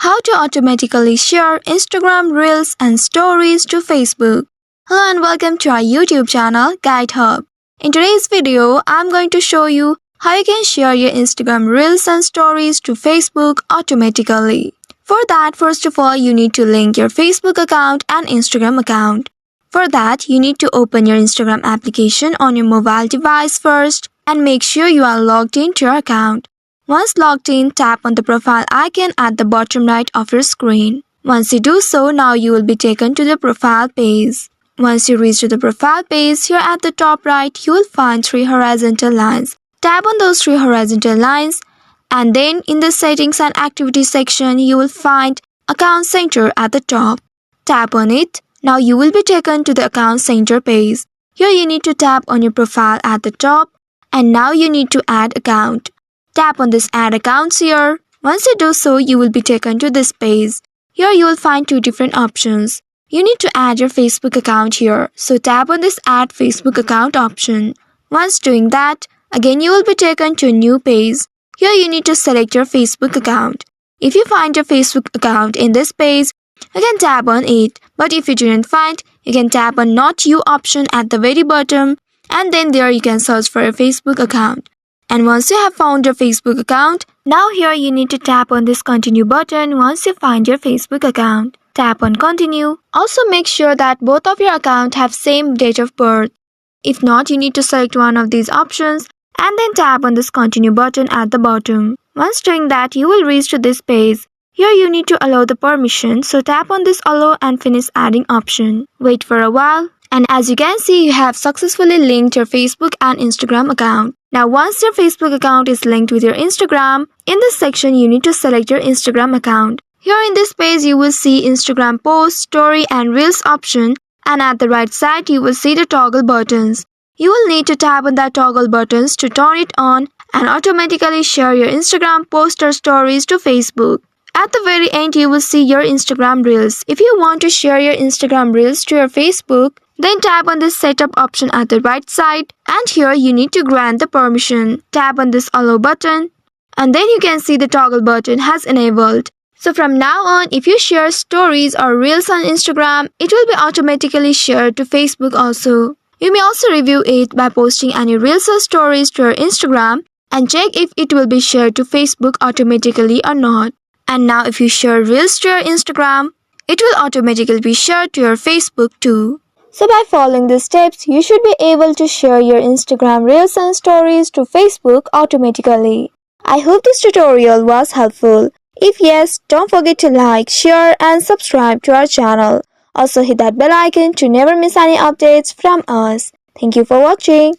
How to automatically share Instagram Reels and Stories to Facebook. Hello and welcome to our YouTube channel, Guide Hub. In today's video, I'm going to show you how you can share your Instagram Reels and Stories to Facebook automatically. For that, first of all, you need to link your Facebook account and Instagram account. For that, you need to open your Instagram application on your mobile device first and make sure you are logged into your account. Once logged in, tap on the profile icon at the bottom right of your screen. Once you do so, now you will be taken to the profile page. Once you reach to the profile page, here at the top right, you will find 3 horizontal lines. Tap on those 3 horizontal lines, and then in the settings and activity section, you will find Account Center at the top. Tap on it. Now you will be taken to the Account Center page. Here you need to tap on your profile at the top, and now you need to add account. Tap on this Add Accounts here. Once you do so, you will be taken to this page. Here you will find 2 different options. You need to add your Facebook account here, so tap on this Add Facebook Account option. Once doing that, again you will be taken to a new page. Here you need to select your Facebook account. If you find your Facebook account in this page, you can tap on it, but if you didn't find, you can tap on Not You option at the very bottom, and then there you can search for your Facebook account. And once you have found your Facebook account, now here you need to tap on this Continue button once you find your Facebook account. Tap on Continue. Also make sure that both of your accounts have same date of birth. If not, you need to select one of these options and then tap on this Continue button at the bottom. Once doing that, you will reach to this page. Here you need to allow the permission, so tap on this Allow and Finish Adding option. Wait for a while, and as you can see, you have successfully linked your Facebook and Instagram account. Now once your Facebook account is linked with your Instagram, in this section you need to select your Instagram account. Here in this page you will see Instagram Post, Story and Reels option, and at the right side you will see the toggle buttons. You will need to tap on that toggle buttons to turn it on and automatically share your Instagram post or stories to Facebook. At the very end, you will see your Instagram Reels. If you want to share your Instagram Reels to your Facebook, then tap on this Setup option at the right side, and here you need to grant the permission. Tap on this Allow button, and then you can see the toggle button has enabled. So from now on, if you share stories or Reels on Instagram, it will be automatically shared to Facebook also. You may also review it by posting any Reels or stories to your Instagram and check if it will be shared to Facebook automatically or not. And now if you share Reels to your Instagram, it will automatically be shared to your Facebook too. So by following these steps, you should be able to share your Instagram Reels and Stories to Facebook automatically. I hope this tutorial was helpful. If yes, don't forget to like, share and subscribe to our channel. Also hit that bell icon to never miss any updates from us. Thank you for watching.